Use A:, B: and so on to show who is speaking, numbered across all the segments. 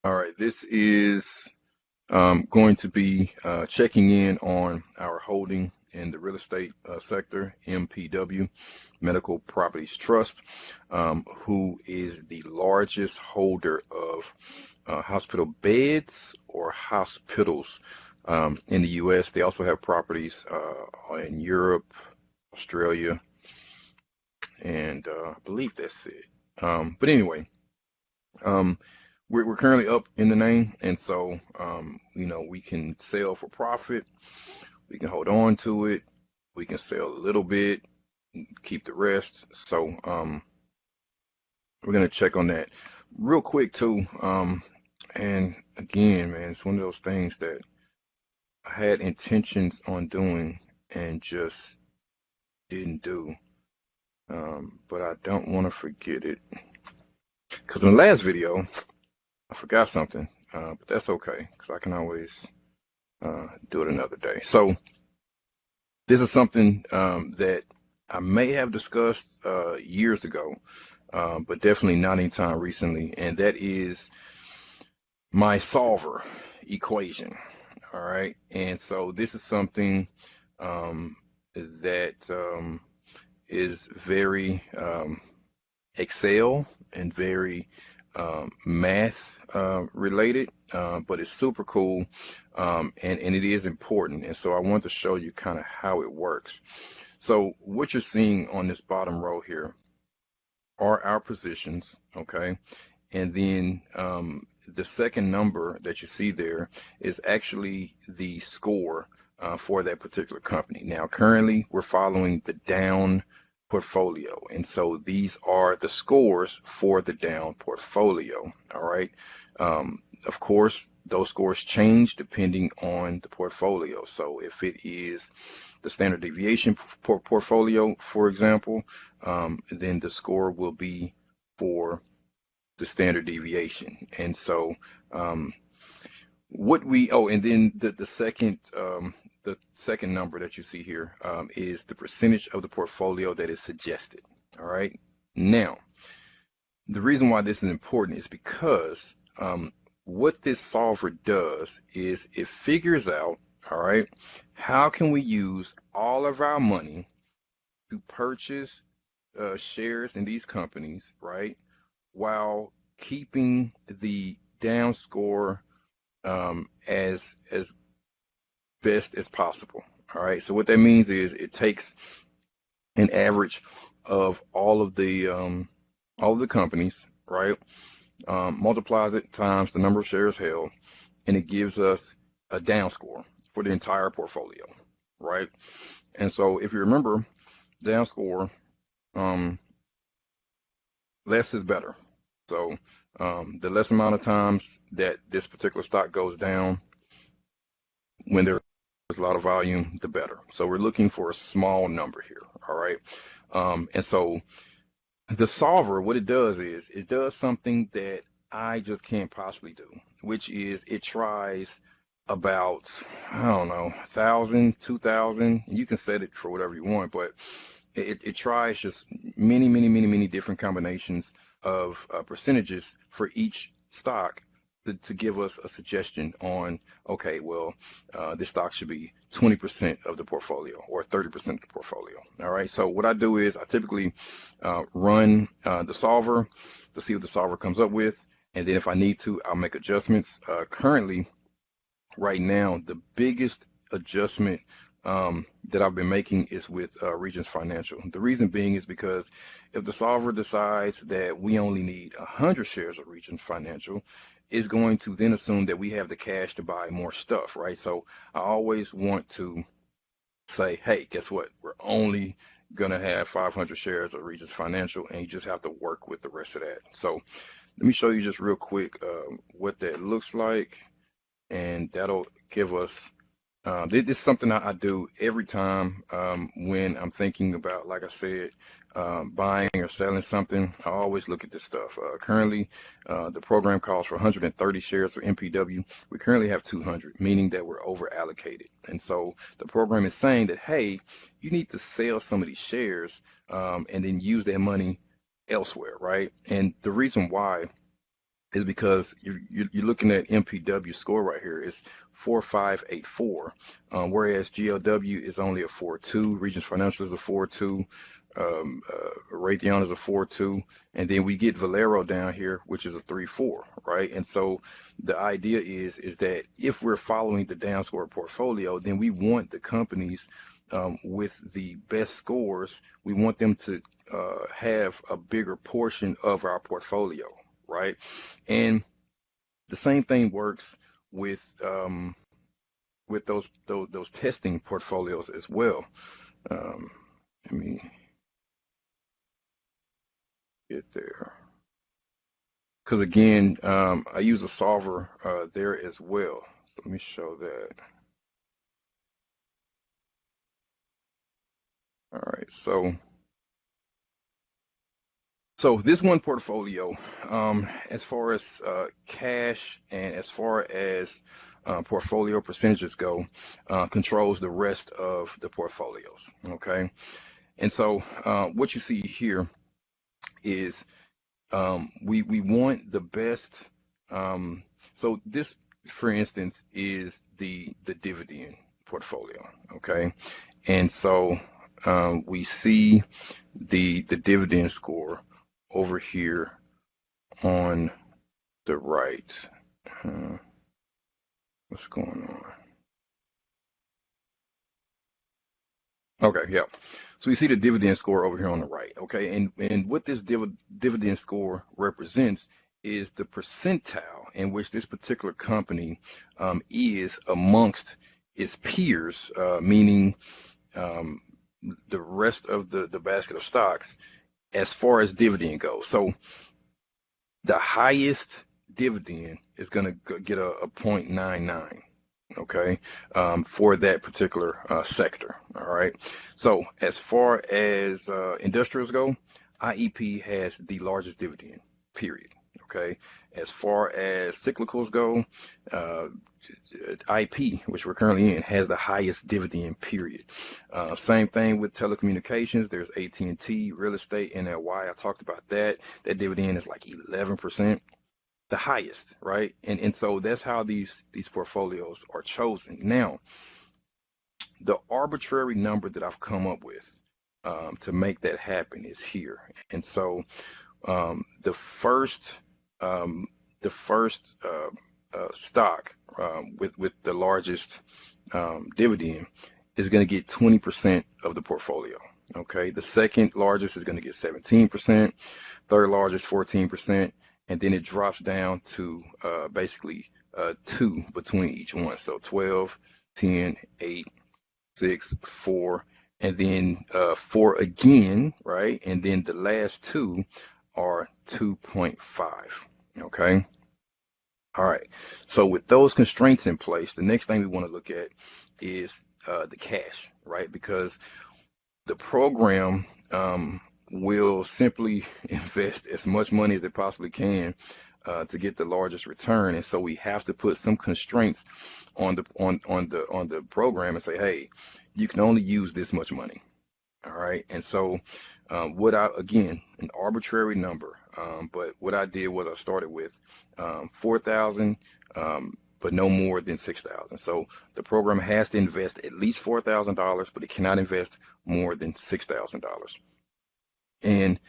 A: All right, this is going to be checking in on our holding in the real estate sector, MPW, Medical Properties Trust, who is the largest holder of hospital beds or hospitals in the U.S. They also have properties in Europe, Australia, and I believe that's it. But anyway, um, we're currently up in the name, and so we can sell for profit, we can hold on to it, we can sell a little bit, keep the rest. So we're gonna check on that real quick too. And again, man, it's one of those things that I had intentions on doing and just didn't do. But I don't want to forget it because in the last video I forgot something. But that's okay because I can always do it another day. So this is something that I may have discussed years ago, but definitely not anytime recently, and that is my solver equation. All right, and so this is something that is very Excel and very math related, but it's super cool, and it is important. And so I want to show you kind of how it works. So what you're seeing on this bottom row here are our positions, okay? And then the second number that you see there is actually the score for that particular company. Now, currently, we're following the down portfolio. And so these are the scores for the down portfolio. All right. Of course, those scores change depending on the portfolio. So if it is the standard deviation portfolio, for example, then the score will be for the standard deviation. And so and then the second number that you see here is the percentage of the portfolio that is suggested. All right. Now, the reason why this is important is because what this solver does is it figures out, all right, how can we use all of our money to purchase shares in these companies, right, while keeping the down score as best as possible. All right. So what that means is it takes an average of all of the companies, right? Multiplies it times the number of shares held, and it gives us a down score for the entire portfolio, right? And so if you remember, down score, um, less is better. So the less amount of times that this particular stock goes down when there's a lot of volume, the better. So we're looking for a small number here, all right? And so the solver, what it does is it does something that I just can't possibly do, which is it tries about, I don't know, 1,000, 2,000. You can set it for whatever you want, but it tries just many different combinations of percentages for each stock to give us a suggestion on, okay, well, this stock should be 20% of the portfolio or 30% of the portfolio. All right. So what I do is I typically run the solver to see what the solver comes up with. And then if I need to, I'll make adjustments. Currently, right now, the biggest adjustment that I've been making is with Regions Financial. The reason being is because if the solver decides that we only need 100 shares of Regions Financial, it's going to then assume that we have the cash to buy more stuff, right? So I always want to say, hey, guess what? We're only going to have 500 shares of Regions Financial, and you just have to work with the rest of that. So let me show you just real quick what that looks like, and that'll give us this is something I do every time when I'm thinking about, like I said, buying or selling something. I always look at this stuff. Currently, the program calls for 130 shares for MPW. We currently have 200, meaning that we're over allocated. And so the program is saying that, hey, you need to sell some of these shares and then use that money elsewhere, right? And the reason why is because you're looking at MPW score right here. It's 4584, whereas GLW is only a 42. Regions Financial is a 42. Raytheon is a 4.2, and then we get Valero down here, which is a 3.4, right? And so the idea is that if we're following the down score portfolio, then we want the companies with the best scores. We want them to have a bigger portion of our portfolio, right? And the same thing works with those testing portfolios as well. Let me get there. Because again, I use a solver there as well. So let me show that. All right, so this one portfolio, as far as cash and as far as portfolio percentages go, controls the rest of the portfolios. Okay, and so what you see here is we want the best. So this, for instance, is the dividend portfolio. Okay, and so we see the dividend score over here on the right. Uh, what's going on? Okay, yeah. So we see the dividend score over here on the right. Okay, and what this dividend score represents is the percentile in which this particular company is amongst its peers, meaning um, the rest of the basket of stocks as far as dividend goes. So the highest dividend is going to get a 0.99, okay, for that particular sector. All right. So as far as industrials go, IEP has the largest dividend, period. Okay. As far as cyclicals go, uh, IP, which we're currently in, has the highest dividend, period. Same thing with telecommunications. There's AT&T, real estate, NLY. I talked about that. That dividend is like 11%, the highest, right? And so that's how these portfolios are chosen. Now, the arbitrary number that I've come up with to make that happen is here. And so the um, first stock with the largest dividend is going to get 20% of the portfolio. Okay, the second largest is going to get 17%, third largest 14%, and then it drops down to basically two between each one. So 12, 10, 8, 6, 4, and then 4 again, right? And then the last two are 2.5. Okay. All right. So with those constraints in place, the next thing we want to look at is the cash, right? Because the program will simply invest as much money as it possibly can to get the largest return, and so we have to put some constraints on the program and say, hey, you can only use this much money. All right. And so, what I, again, an arbitrary number, but what I did was I started with 4,000, but no more than 6,000. So the program has to invest at least $4,000, but it cannot invest more than $6,000. And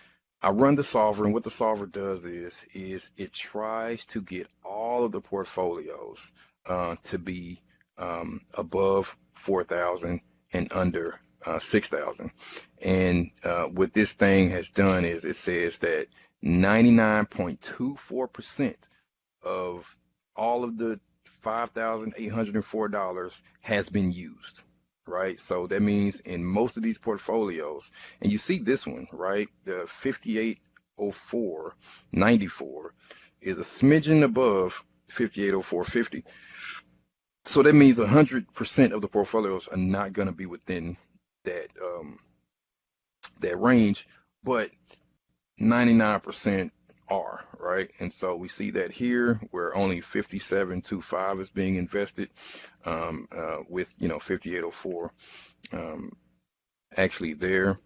A: I run the solver, and what the solver does is it tries to get all of the portfolios to be above 4,000 and under 6,000. And what this thing has done is it says that 99.24% of all of the $5,804 has been used, right? So that means in most of these portfolios, and you see this one, right? The 5804.94 is a smidgen above 5804.50. So that means 100% of the portfolios are not going to be within that that range, but 99% are, right? And so we see that here where only 5725 is being invested with 5804 actually there.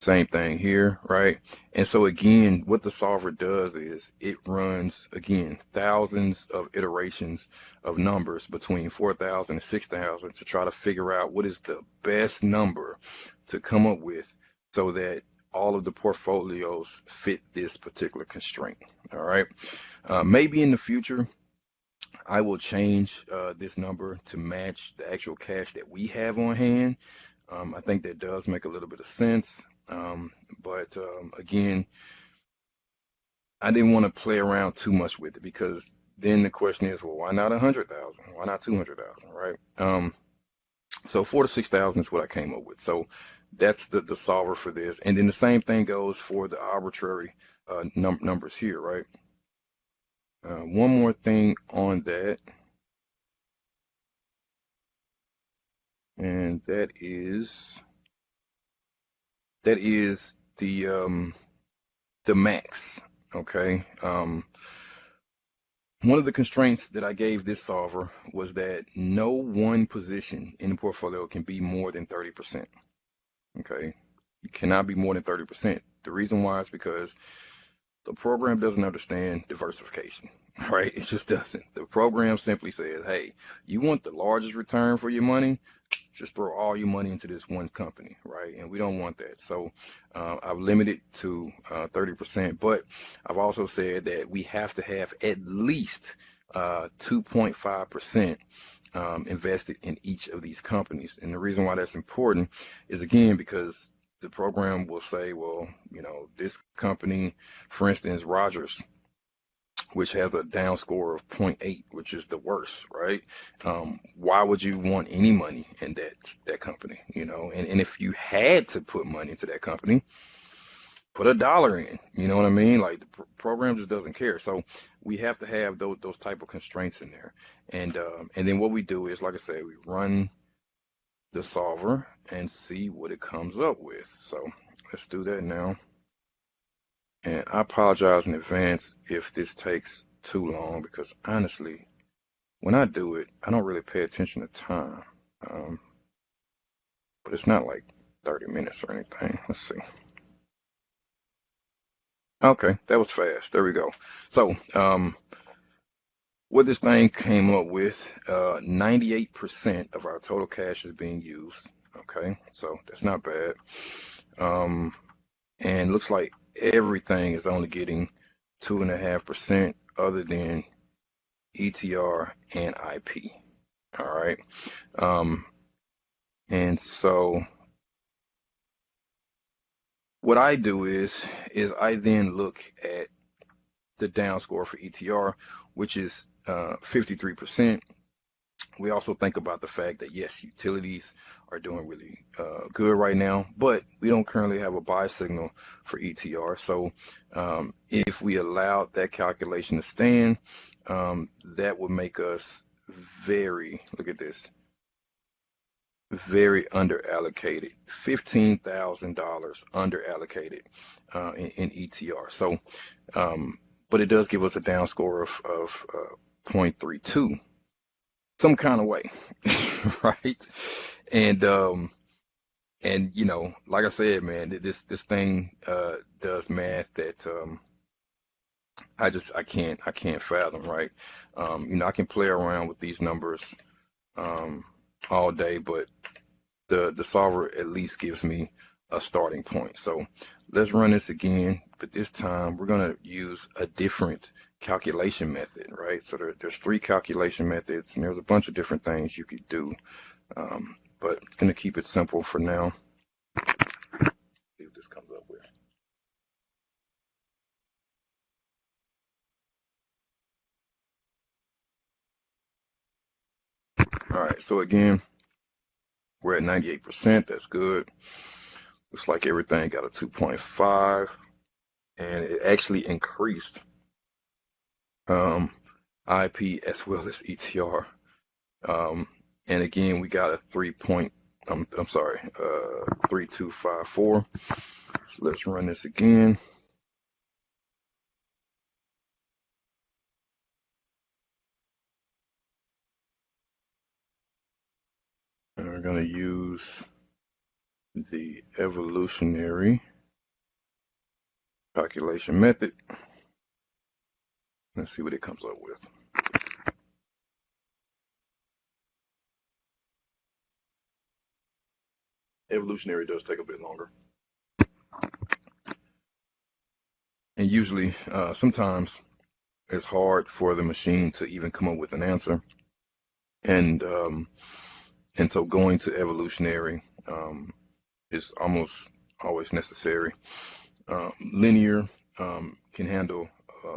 A: Same thing here, right? And so again, what the solver does is it runs again thousands of iterations of numbers between 4,000 and 6,000 to try to figure out what is the best number to come up with so that all of the portfolios fit this particular constraint. All right. Maybe in the future, I will change this number to match the actual cash that we have on hand. I think that does make a little bit of sense. But again, I didn't want to play around too much with it because then the question is, well, why not 100,000? Why not 200,000, right? So 4 to 6,000 is what I came up with. So that's the solver for this. And then the same thing goes for the arbitrary numbers here, right? One more thing on that, and that is the max. Okay. One of the constraints that I gave this solver was that no one position in the portfolio can be more than 30%. Okay. It cannot be more than 30%. The reason why is because the program doesn't understand diversification, right? It just doesn't. The program simply says, hey, you want the largest return for your money? Just throw all your money into this one company, right? And we don't want that. So I've limited to 30%, but I've also said that we have to have at least 2.5% invested in each of these companies. And the reason why that's important is again because the program will say, well, this company, for instance, Rogers, which has a down score of zero point 0.8, which is the worst, right? Why would you want any money in that company, And if you had to put money into that company, put $1 in, you know what I mean? Like the program just doesn't care. So we have to have those type of constraints in there. And then what we do is, like I said, we run the solver and see what it comes up with. So let's do that now. And I apologize in advance if this takes too long because honestly, when I do it, I don't really pay attention to time. Um, but it's not like 30 minutes or anything. Let's see. Okay, that was fast. There we go. So, what this thing came up with, 98% of our total cash is being used. Okay, so that's not bad. Um, and looks like everything is only getting 2.5% other than ETR and IP. All right. Um, and so what I do is I then look at the down score for ETR, which is 53%. We also think about the fact that yes, utilities are doing really good right now, but we don't currently have a buy signal for ETR. So if we allowed that calculation to stand, that would make us look at this, very under allocated, $15,000 under allocated in ETR. So, but it does give us a down score of 0.32 some kind of way, right? And like I said, man, this thing does math that I can't fathom, right? I can play around with these numbers um, all day, but the solver at least gives me a starting point. So let's run this again, but this time we're going to use a different calculation method, right? So there's 3 calculation methods, and there's a bunch of different things you could do, but going to keep it simple for now. See what this comes up with. All right, so again, we're at 98%. That's good. Looks like everything got a 2.5, and it actually increased IP as well as ETR. And again, we got a 3254. So let's run this again. And we're going to use the evolutionary calculation method. Let's see what it comes up with. Evolutionary does take a bit longer. And usually, sometimes it's hard for the machine to even come up with an answer. And so going to evolutionary is almost always necessary. Linear can handle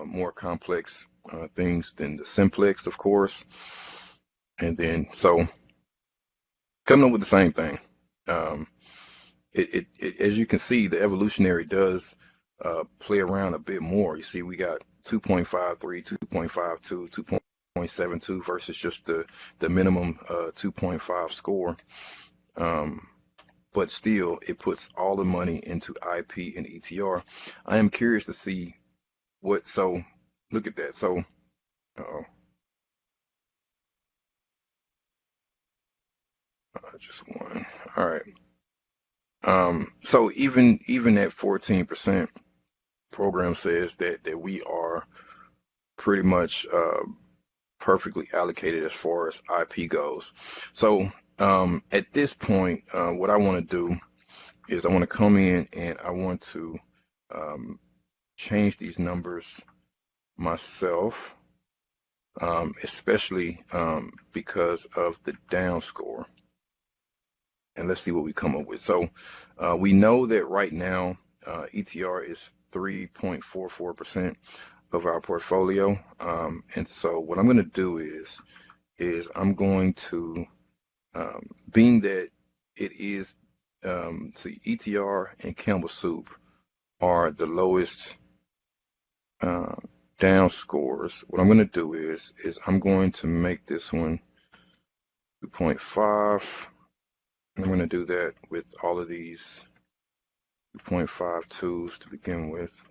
A: more complex things than the simplex, of course. And then, so coming up with the same thing. Um, as you can see, the evolutionary does play around a bit more. You see, we got 2.53, 2.52, 2.72 versus just the minimum 2.5 score. But still, it puts all the money into IP and ETR. I am curious to see what, so look at that. So, uh-oh, just one. All right. So even at 14%, program says that we are pretty much perfectly allocated as far as IP goes. So at this point, what I want to do is I want to come in and I want to um, change these numbers myself, especially because of the down score. And let's see what we come up with. So we know that right now ETR is 3.44% of our portfolio. And so what I'm going to do is I'm going to, being that it is, see, ETR and Campbell Soup are the lowest uh, down scores. What I'm going to do is I'm going to make this one 2.5. I'm going to do that with all of these 2.52s to begin with,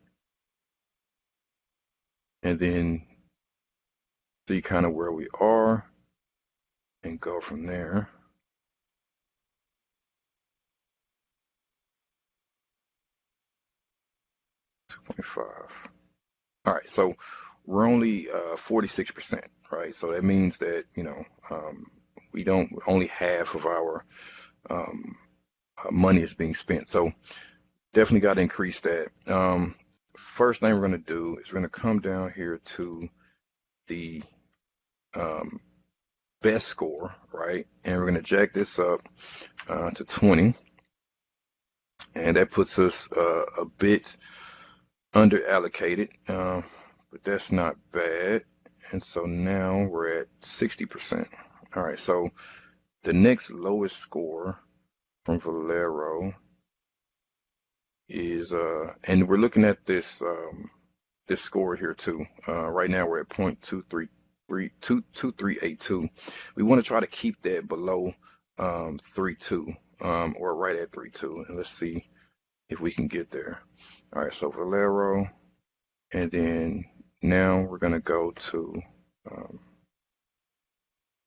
A: and then see kind of where we are and go from there. 2.5. All right, so we're only 46%, right? So that means that, we don't, only half of our um, money is being spent. So definitely got to increase that. First thing we're going to do is we're going to come down here to the um, best score, right? And we're going to jack this up to 20. And that puts us a bit under allocated, but that's not bad. And so now we're at 60%. All right, so the next lowest score from Valero is, and we're looking at this score here too. Right now we're at 0.2382. We want to try to keep that below 3.2, or right at 3.2, and let's see if we can get there. All right, so Valero, and then now we're going to go to um,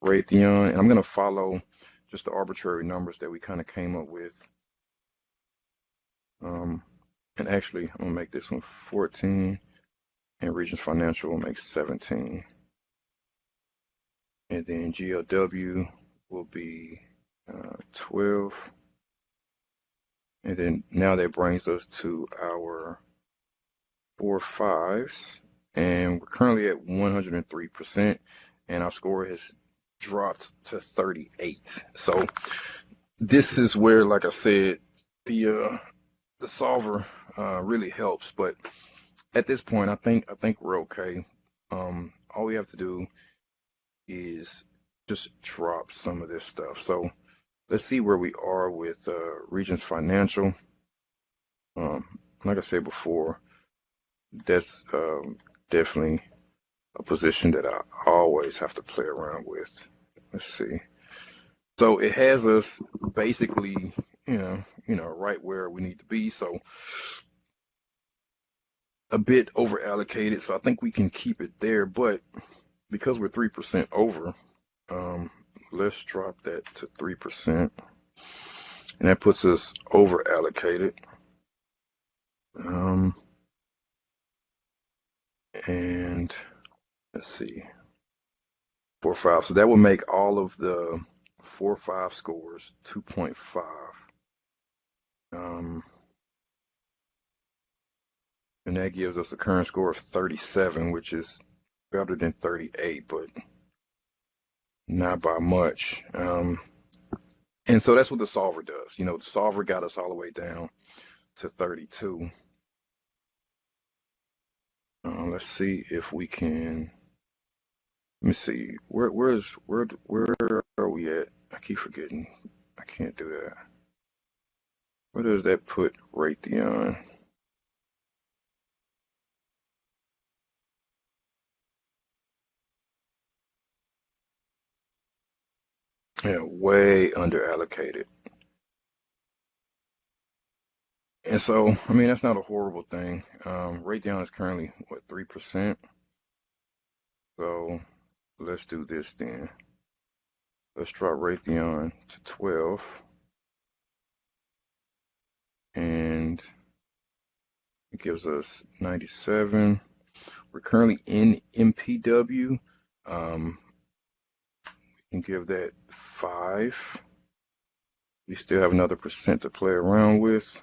A: Raytheon, and I'm going to follow just the arbitrary numbers that we kind of came up with. And actually, I'm going to make this one 14, and Regions Financial will make 17. And then GLW will be 12. And then now that brings us to our 4.5s, and we're currently at 103%, and our score has dropped to 38. So this is where, like I said, the solver really helps. But at this point, I think we're okay. All we have to do is just drop some of this stuff. So let's see where we are with Regions Financial. Like I said before, that's definitely a position that I always have to play around with. Let's see. So it has us basically, right where we need to be. So a bit over allocated. So I think we can keep it there. But because we're 3% over, let's drop that to 3%. and that puts us over allocated. Um, and let's see, 4-5. So that would make all of the 4-5 scores 2.5. Um, and that gives us a current score of 37, which is better than 38, but not by much. And so that's what the solver does. You know, the solver got us all the way down to 32. Let's see if we can. Let me see. Where are we at? I keep forgetting. I can't do that. Where does that put Raytheon? Yeah, way under allocated. And so, I mean, that's not a horrible thing. Raytheon is currently what, 3%? So let's do this then. Let's drop Raytheon to 12, and it gives us 97. We're currently in MPW. Um, we can give that 5. We still have another percent to play around with.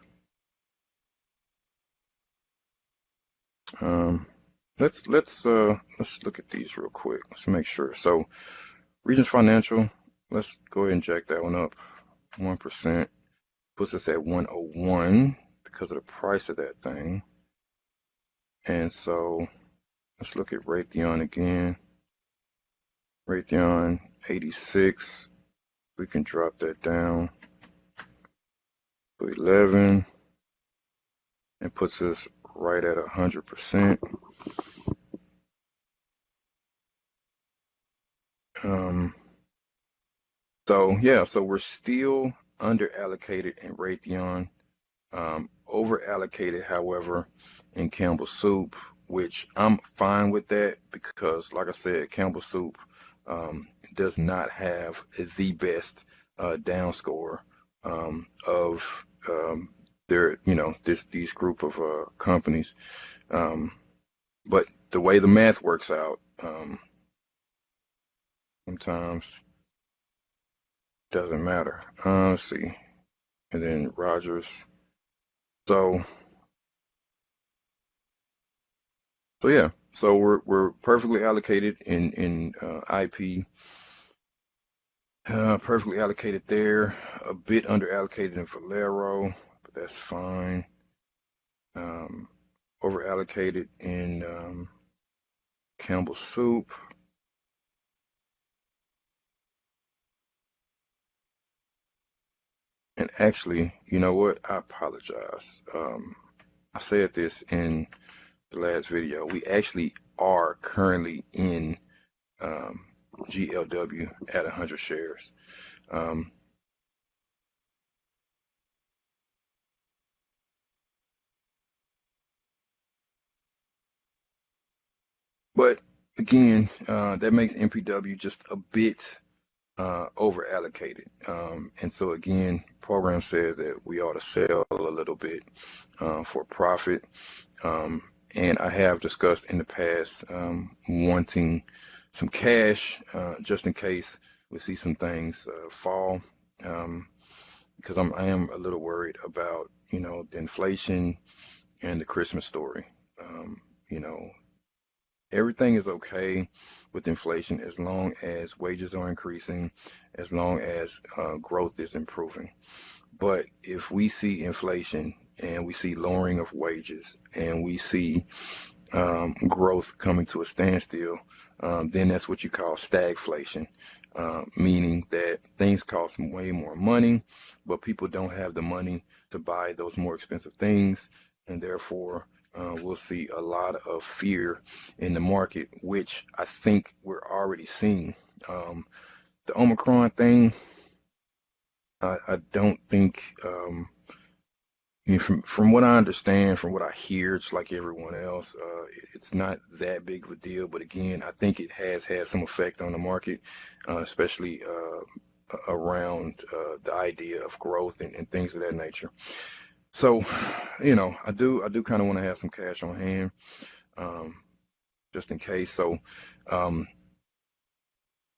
A: Let's look at these real quick. Let's make sure. So Regions Financial, let's go ahead and jack that one up. 1% puts us at 101 because of the price of that thing. And so let's look at Raytheon again. Raytheon 86. We can drop that down to 11 and puts us right at 100%. So yeah, so we're still under allocated in Raytheon, over allocated, however, in Campbell Soup, which I'm fine with that because, like I said, Campbell Soup does not have the best down score of their, these group of companies. But the way the math works out, sometimes doesn't matter. Let's see. And then Rogers. So yeah. So we're perfectly allocated in IP. Perfectly allocated there. A bit under allocated in Valero, but that's fine. Over allocated in Campbell Soup. And actually, you know what? I apologize. I said this in the last video. We actually are currently in GLW at 100 shares. But again, that makes MPW just a bit over allocated. And so again, program says that we ought to sell a little bit for profit. And I have discussed in the past wanting some cash just in case we see some things fall. Because I am a little worried about, the inflation and the Christmas story. You know, everything is okay with inflation as long as wages are increasing, as long as growth is improving. But if we see inflation and we see lowering of wages and we see growth coming to a standstill, then that's what you call stagflation, meaning that things cost way more money, but people don't have the money to buy those more expensive things, and therefore we'll see a lot of fear in the market, which I think we're already seeing. The Omicron thing, I don't think. From what I understand, from what I hear, it's like everyone else. It's not that big of a deal, but again, I think it has had some effect on the market, especially around the idea of growth and things of that nature. So, I do kind of want to have some cash on hand, um, just in case. So, um,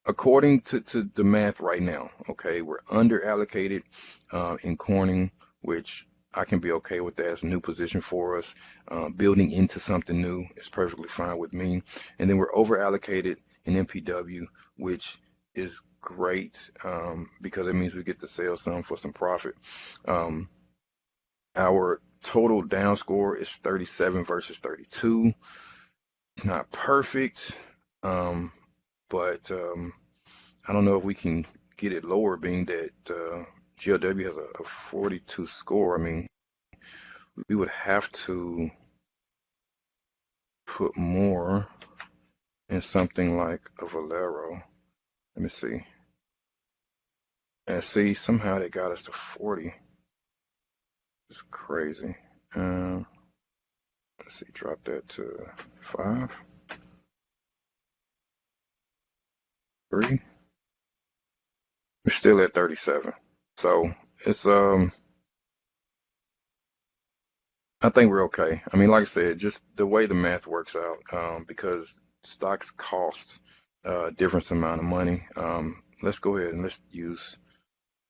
A: according to the math right now, okay, we're under allocated in Corning, which I can be okay with that. It's a new position for us. Building into something new is perfectly fine with me. And then we're over allocated in MPW, which is great because it means we get to sell some for some profit. Um, our total down score is 37 versus 32. It's not perfect, um, but I don't know if we can get it lower, being that GLW has a 42 score. I mean, we would have to put more in something like a Valero. Let me see. And see, somehow they got us to 40. It's crazy. Um, let's see, drop that to 5, 3. We're still at 37. So it's I think we're okay. I mean, like I said, just the way the math works out, because stocks cost a different amount of money. Let's go ahead and let's use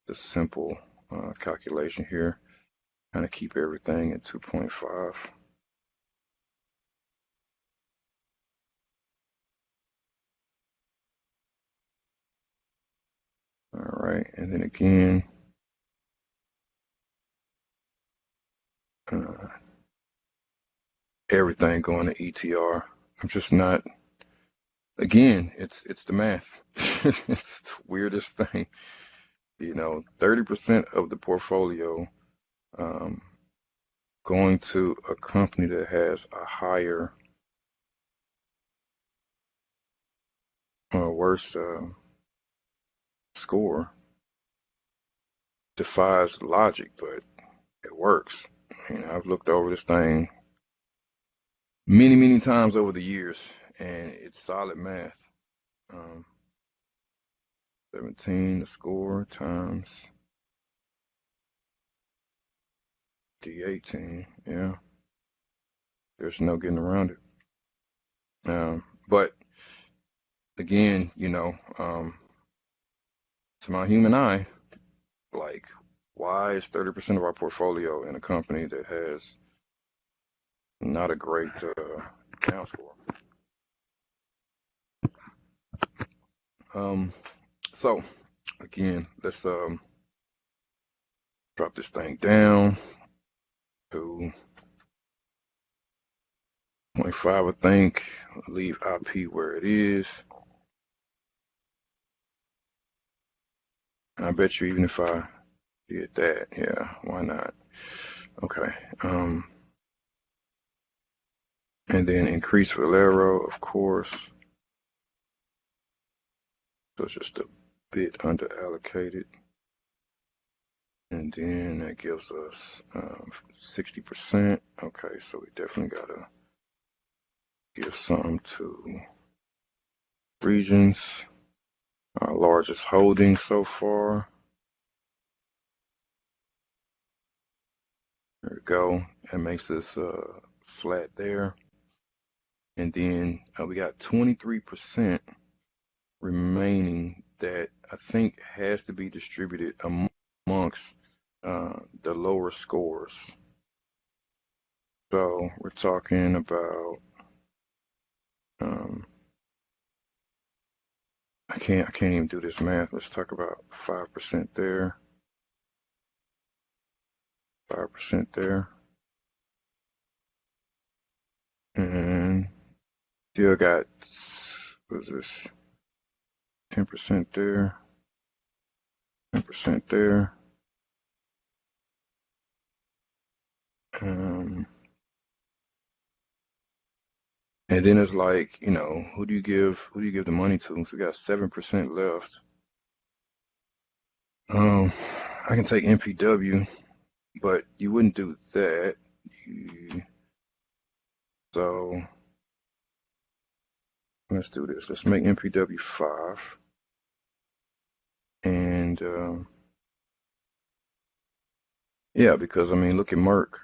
A: the simple calculation here. Kind of keep everything at 2.5. All right, and then again, uh, everything going to ETR. I'm just not. Again, it's the math. It's the weirdest thing. 30% of the portfolio um, going to a company that has a higher or worse score defies logic, but it works. I've looked over this thing many, many times over the years, and it's solid math. Um, 17, the score, times D18. Yeah, there's no getting around it. But again, to my human eye, like, why is 30% of our portfolio in a company that has not a great down score? Um, so again, let's drop this thing down to 0.5, I think. Leave IP where it is. And I bet you even if I did that, yeah, why not? Okay. And then increase Valero, of course. So it's just a bit under allocated. And then that gives us 60%. Okay, so we definitely gotta give some to regions. Our largest holding so far. There we go. That makes us flat there. And then we got 23% remaining that I think has to be distributed amongst the lower scores. So we're talking about um, I can't even do this math. Let's talk about 5% there, 5% there, and still got what is this? 10% there, 10% there. Um, and then it's like, who do you give the money to? So we got 7% left. I can take MPW, but you wouldn't do that. So let's do this. Let's make MPW 5. And And yeah, because I mean, look at Merck.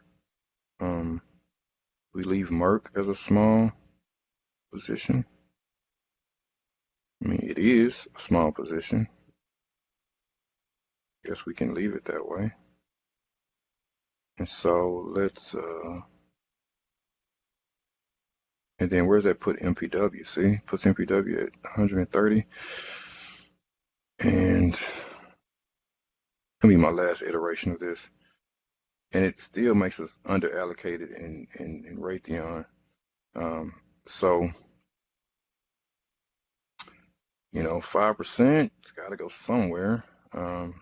A: Um, we leave Merck as a small position. I mean, it is a small position. Guess we can leave it that way. And so let's and then where's that put MPW? See, puts MPW at 130. And gonna be my last iteration of this. And it still makes us under allocated in Raytheon. Um, so, 5%, it's got to go somewhere. So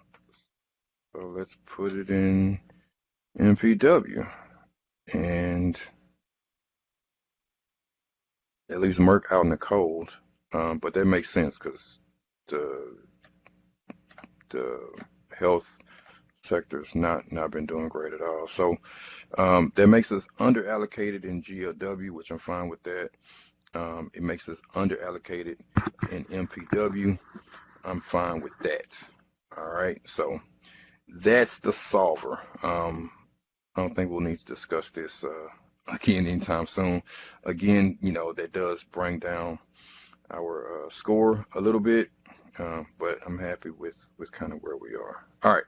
A: let's put it in MPW. And that leaves Merck out in the cold. But that makes sense because the the health sector's not been doing great at all. So that makes us under allocated in GLW, which I'm fine with that. It makes us under allocated in MPW. I'm fine with that. All right, so that's the solver. I don't think we'll need to discuss this again anytime soon. Again, that does bring down our score a little bit, but I'm happy with kind of where we are. All right,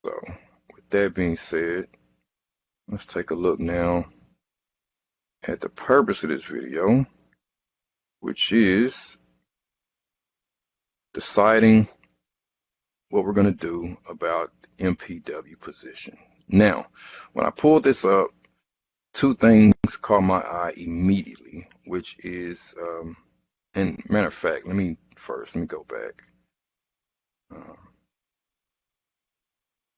A: so with that being said, let's take a look now at the purpose of this video, which is deciding what we're going to do about MPW position. Now, when I pulled this up, two things caught my eye immediately, which is, and matter of fact, let me go back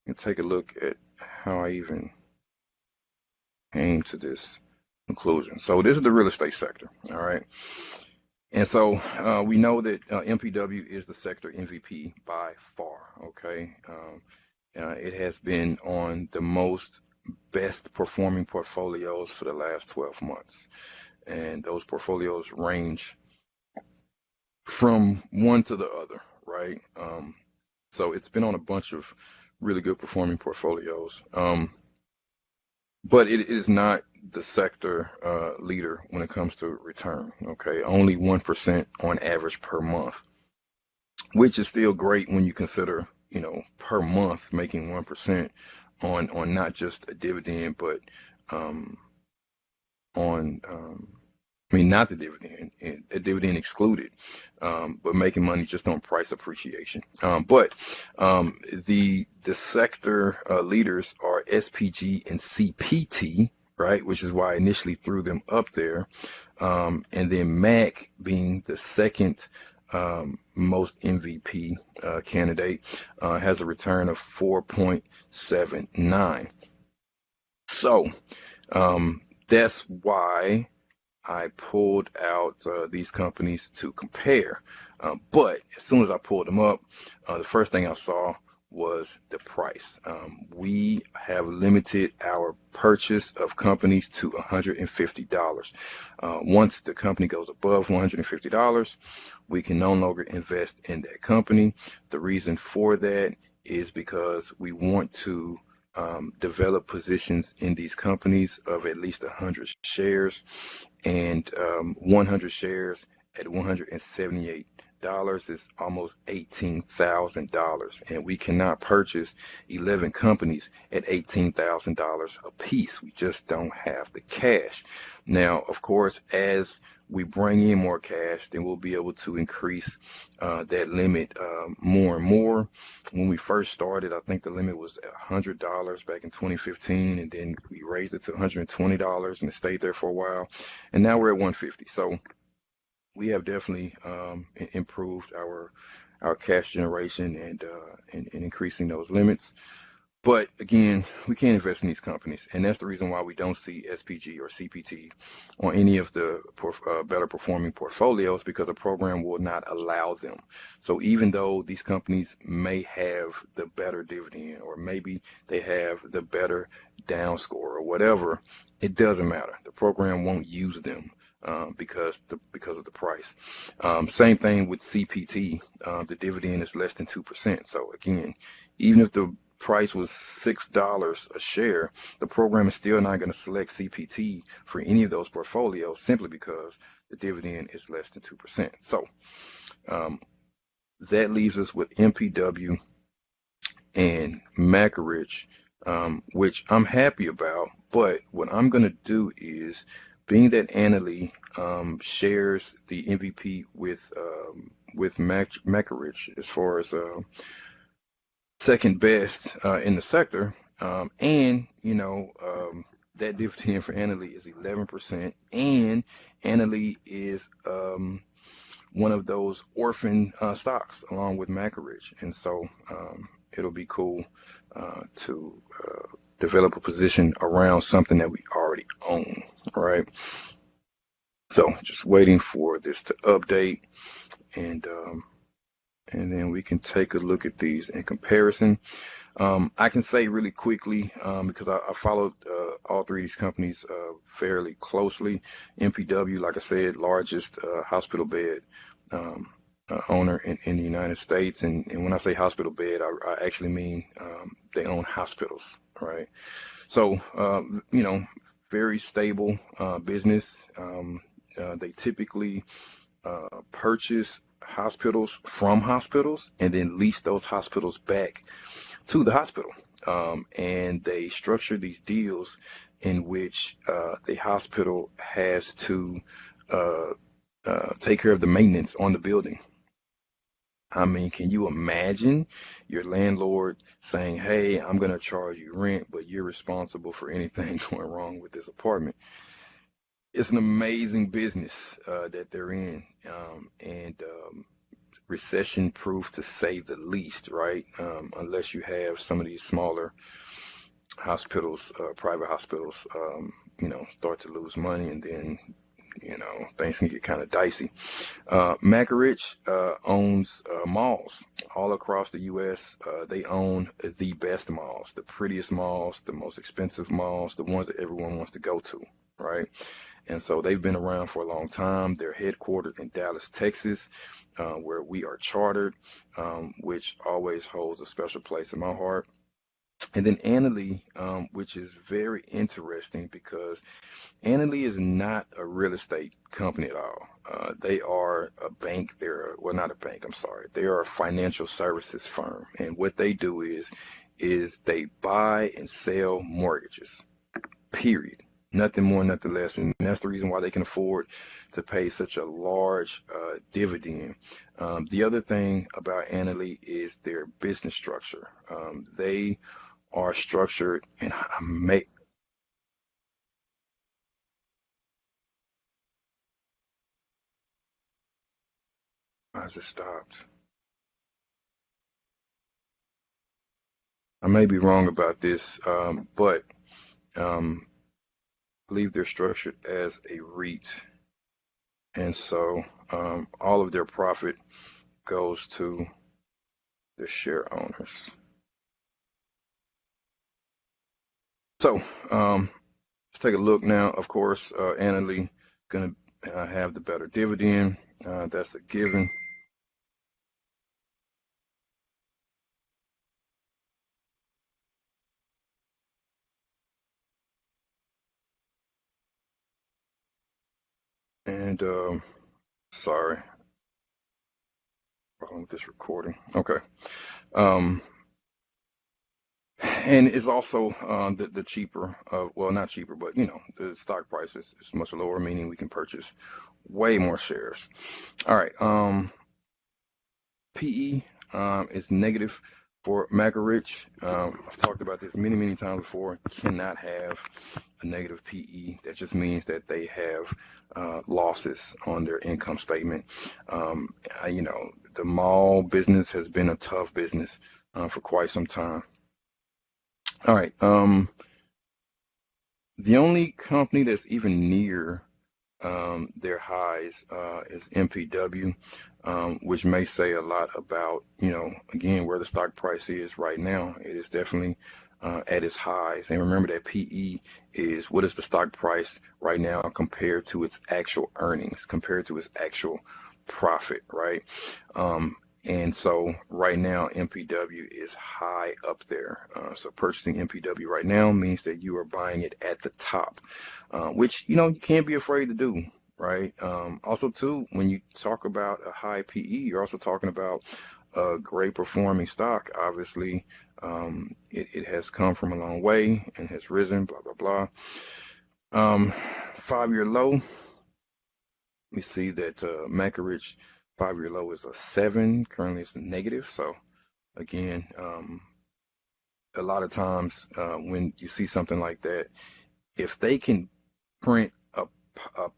A: and take a look at how I even came to this conclusion. So this is the real estate sector, all right? And so we know that MPW is the sector MVP by far, okay? It has been on the most best performing portfolios for the last 12 months. And those portfolios range from one to the other, right? So it's been on a bunch of really good performing portfolios. But it is not the sector leader when it comes to return, okay? Only 1% on average per month, which is still great when you consider, per month making 1% on not just a dividend, but on I mean, not the dividend, a dividend excluded, but making money just on price appreciation. But the sector leaders are SPG and CPT, right? Which is why I initially threw them up there. And then MAC being the second most MVP candidate has a return of 4.79. So that's why I pulled out these companies to compare. But as soon as I pulled them up, the first thing I saw was the price. We have limited our purchase of companies to $150. Once the company goes above $150, we can no longer invest in that company. The reason for that is because we want to develop positions in these companies of at least 100 shares, and 100 shares at $178 is almost $18,000, and we cannot purchase 11 companies at $18,000 a piece. We just don't have the cash. Now, of course, as we bring in more cash, then we'll be able to increase that limit more and more. When we first started, I think the limit was $100 back in 2015, and then we raised it to $120 and it stayed there for a while, and now we're at $150. So we have definitely improved our cash generation and increasing those limits. But again, we can't invest in these companies, and that's the reason why we don't see SPG or CPT on any of the better performing portfolios, because the program will not allow them. So even though these companies may have the better dividend, or maybe they have the better down score or whatever, it doesn't matter. The program won't use them because of the price. Same thing with CPT. The dividend is less than 2%. So again, even if the price was $6 a share, the program is still not going to select CPT for any of those portfolios simply because the dividend is less than 2%. So um, that leaves us with MPW and Macerich, which I'm happy about. But what I'm going to do is, being that Annalie shares the MVP with Macerich as far as second best in the sector, and that dividend for Annalie is 11%, and Annalie is one of those orphan stocks along with Macerich, and so it'll be cool to develop a position around something that we already own. All right. So just waiting for this to update, and then we can take a look at these in comparison. I can say really quickly, because I followed all three of these companies fairly closely. MPW, like I said, largest hospital bed owner in the United States. And when I say hospital bed, I actually mean they own hospitals, right? So, very stable business. They typically purchase hospitals from hospitals and then lease those hospitals back to the hospital. And they structure these deals in which the hospital has to take care of the maintenance on the building. I mean, can you imagine your landlord saying, "Hey, I'm going to charge you rent, but you're responsible for anything going wrong with this apartment"? It's an amazing business that they're in, and recession proof to say the least, right? Unless you have some of these smaller hospitals, private hospitals, start to lose money, and then things can get kind of dicey. Macerich owns malls all across the U.S. They own the best malls, the prettiest malls, the most expensive malls, the ones that everyone wants to go to, right? And so they've been around for a long time. They're headquartered in Dallas, Texas, where we are chartered, which always holds a special place in my heart. And then Annalie, which is very interesting because Annalie is not a real estate company at all. They are a bank. Well, not a bank, I'm sorry. They are a financial services firm. And what they do is they buy and sell mortgages, period. Nothing more, nothing less. And that's the reason why they can afford to pay such a large dividend. The other thing about Annalie is their business structure. They are structured and I just stopped. I may be wrong about this, but um, I believe they're structured as a REIT, and so all of their profit goes to the share owners. So let's take a look now. Of course, Annalie going to have the better dividend. That's a given. And sorry, problem with this recording. Okay. Um, and it's also the cheaper, well, not cheaper, but the stock price is much lower, meaning we can purchase way more shares. All right. PE is negative for Macerich. I've talked about this many, many times before. Cannot have a negative PE. That just means that they have losses on their income statement. The mall business has been a tough business for quite some time. All right. The only company that's even near their highs is MPW, which may say a lot about, again, where the stock price is right now. It is definitely at its highs. And remember that PE is what is the stock price right now compared to its actual earnings, compared to its actual profit, right? Um, and so right now, MPW is high up there. So purchasing MPW right now means that you are buying it at the top, which, you can't be afraid to do, right? Also, too, when you talk about a high PE, you're also talking about a great performing stock. Obviously, it has come from a long way and has risen, blah, blah, blah. 5-year low, we see that Macerich 5-year low is a 7. Currently, it's a negative. So again, a lot of times when you see something like that, if they can print a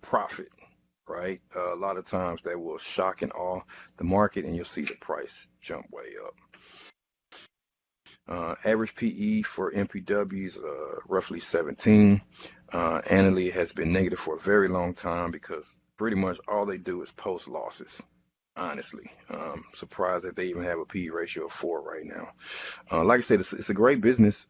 A: profit, right, a lot of times that will shock and awe the market, and you'll see the price jump way up. Average PE for MPW is roughly 17. Annually, it has been negative for a very long time because pretty much all they do is post losses. Honestly, surprised that they even have a PE ratio of 4 right now. Like I said, it's a great business.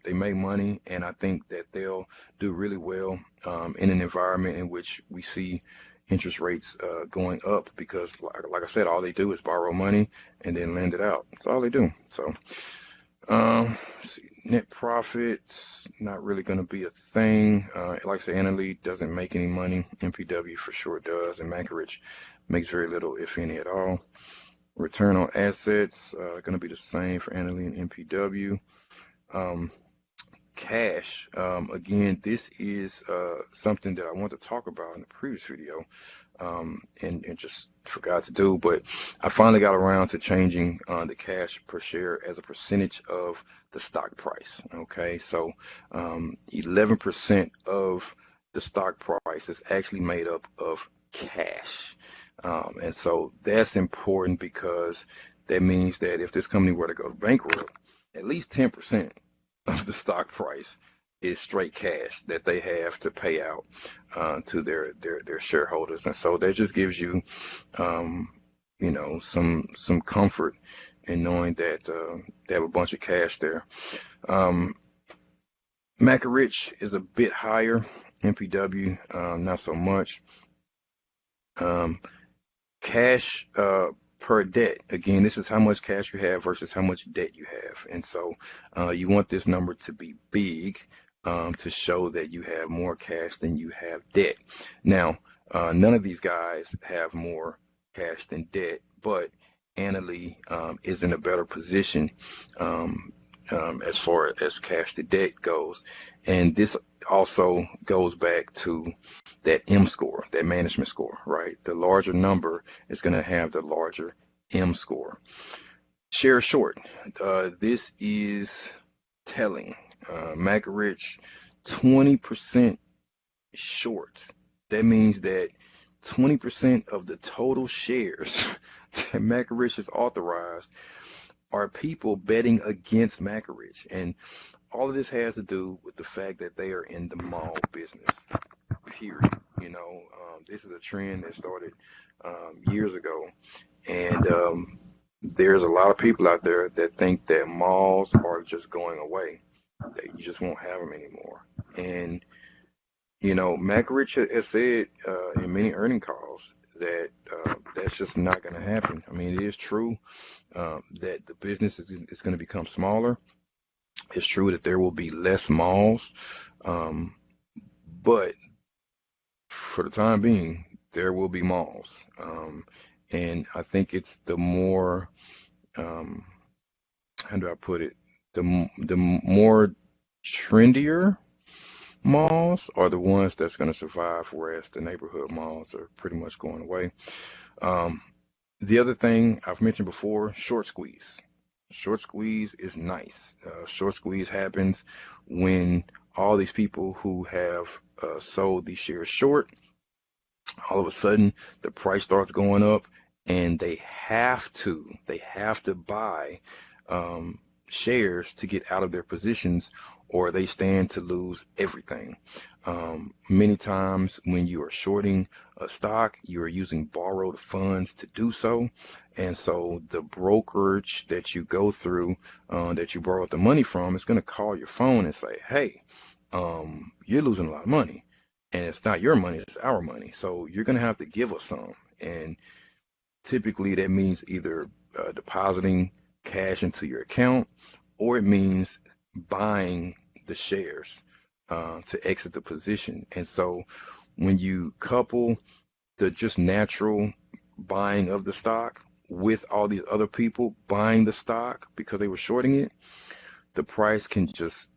A: They make money, and I think that they'll do really well in an environment in which we see interest rates going up because, like I said, all they do is borrow money and then lend it out. That's all they do. So. Let's see, net profits, not really going to be a thing. Like I said, Annalee doesn't make any money. MPW for sure does, and Macerich makes very little, if any at all. Return on assets, going to be the same for Annalee and MPW. Cash, again, this is something that I want to talk about in the previous video. And just forgot to do, but I finally got around to changing the cash per share as a percentage of the stock price. Okay, so 11% of the stock price is actually made up of cash. And so that's important because that means that if this company were to go bankrupt, at least 10% of the stock price is straight cash that they have to pay out to their shareholders. And so that just gives you, some comfort in knowing that they have a bunch of cash there. Macerich is a bit higher. MPW, not so much. Cash per debt. Again, this is how much cash you have versus how much debt you have. And so you want this number to be big to show that you have more cash than you have debt. Now, none of these guys have more cash than debt, but Annalee is in a better position as far as cash to debt goes. And this also goes back to that M score, that management score, right? The larger number is going to have the larger M score. Share short. This is telling. Macerich, 20% short. That means that 20% of the total shares that Macerich has authorized are people betting against Macerich. And all of this has to do with the fact that they are in the mall business, period. This is a trend that started years ago. And there's a lot of people out there that think that malls are just going away, that you just won't have them anymore. And, Macerich has said in many earning calls that that's just not going to happen. I mean, it is true that the business is going to become smaller. It's true that there will be less malls, but for the time being, there will be malls. And I think it's the more, how do I put it? The more trendier malls are the ones that's going to survive, whereas the neighborhood malls are pretty much going away. The other thing I've mentioned before, short squeeze. Short squeeze is nice. Short squeeze happens when all these people who have sold these shares short, all of a sudden the price starts going up, and they have to buy shares to get out of their positions, or they stand to lose everything. Many times when you are shorting a stock, you are using borrowed funds to do so. And so the brokerage that you go through, that you borrowed the money from, is going to call your phone and say, hey, you're losing a lot of money. And it's not your money, it's our money. So you're going to have to give us some. And typically that means either depositing cash into your account, or it means buying the shares to exit the position. And so when you couple the just natural buying of the stock with all these other people buying the stock because they were shorting it, the price can just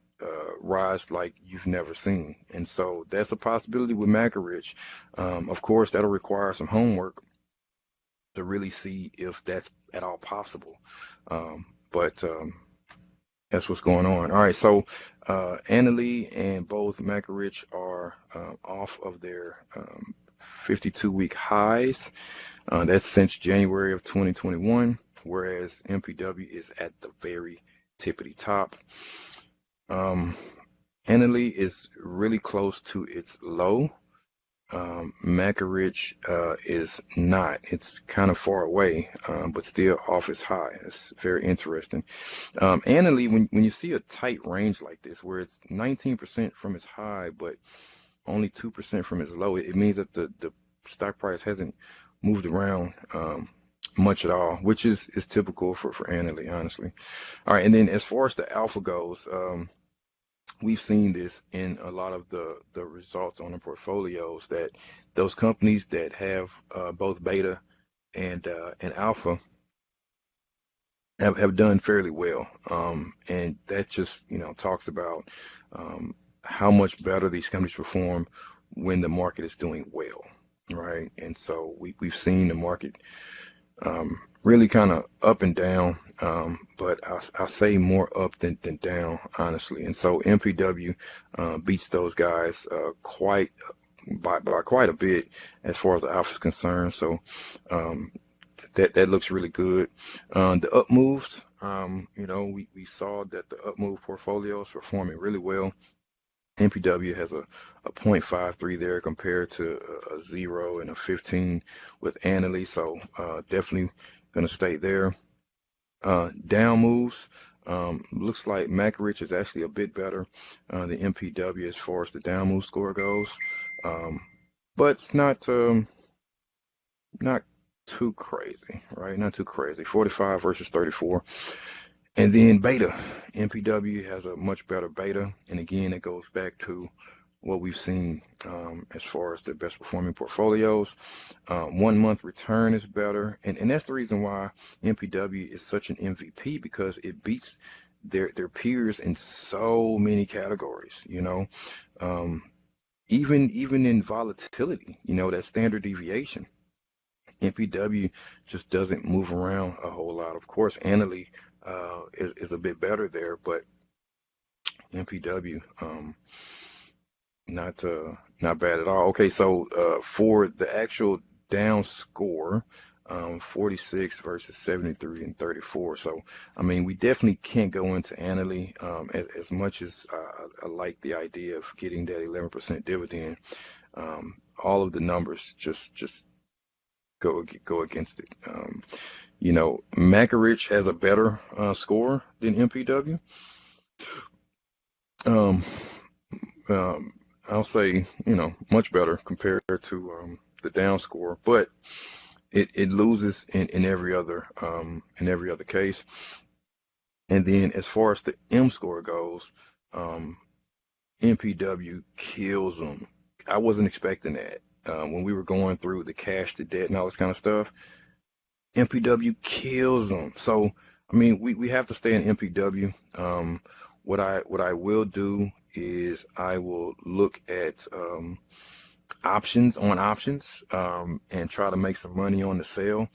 A: rise like you've never seen. And so that's a possibility with Macerich. Of course, that'll require some homework to really see if that's at all possible. But that's what's going on. All right, so Annalie and both Macerich are off of their 52-week highs. That's since January of 2021, whereas MPW is at the very tippity top. Annalie is really close to its low. Macerich is not. It's kind of far away, but still off its high. It's very interesting. Annalie, when you see a tight range like this, where it's 19% from its high, but only 2% from its low, it means that the stock price hasn't moved around much at all, which is typical for Annalie, honestly. All right, and then as far as the alpha goes, we've seen this in a lot of the results on the portfolios, that those companies that have both beta and alpha have done fairly well. And that just, talks about how much better these companies perform when the market is doing well, right? And so we've seen the market really kind of up and down, but I say more up than down, honestly. And so MPW beats those guys by quite a bit as far as the alpha is concerned. So that looks really good. The up moves, we saw that the up move portfolio is performing really well. MPW has a 0.53 there compared to a 0 and a 15 with Annalie, so definitely going to stay there. Down moves, looks like Macerich is actually a bit better than MPW as far as the down move score goes, but it's not too crazy, right? Not too crazy. 45 versus 34. And then beta, MPW has a much better beta. And again, it goes back to what we've seen as far as the best performing portfolios. 1 month return is better. And that's the reason why MPW is such an MVP, because it beats their peers in so many categories, even in volatility, that standard deviation. MPW just doesn't move around a whole lot. Of course, Annalie is a bit better there, but MPW not bad at all. Okay, so for the actual down score, 46 versus 73 and 34. So I mean, we definitely can't go into Annalie as much as I like the idea of getting that 11% dividend. All of the numbers just go against it. Macerich has a better score than MPW. Um, I'll say, much better compared to the down score, but it loses in every other case. And then as far as the M score goes, MPW kills them. I wasn't expecting that. When we were going through the cash to debt and all this kind of stuff, MPW kills them. So, I mean, we have to stay in MPW. What I will do is I will look at options and try to make some money on the sale,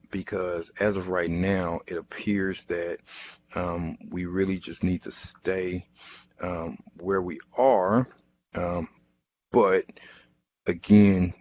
A: because as of right now, it appears that we really just need to stay where we are. But again,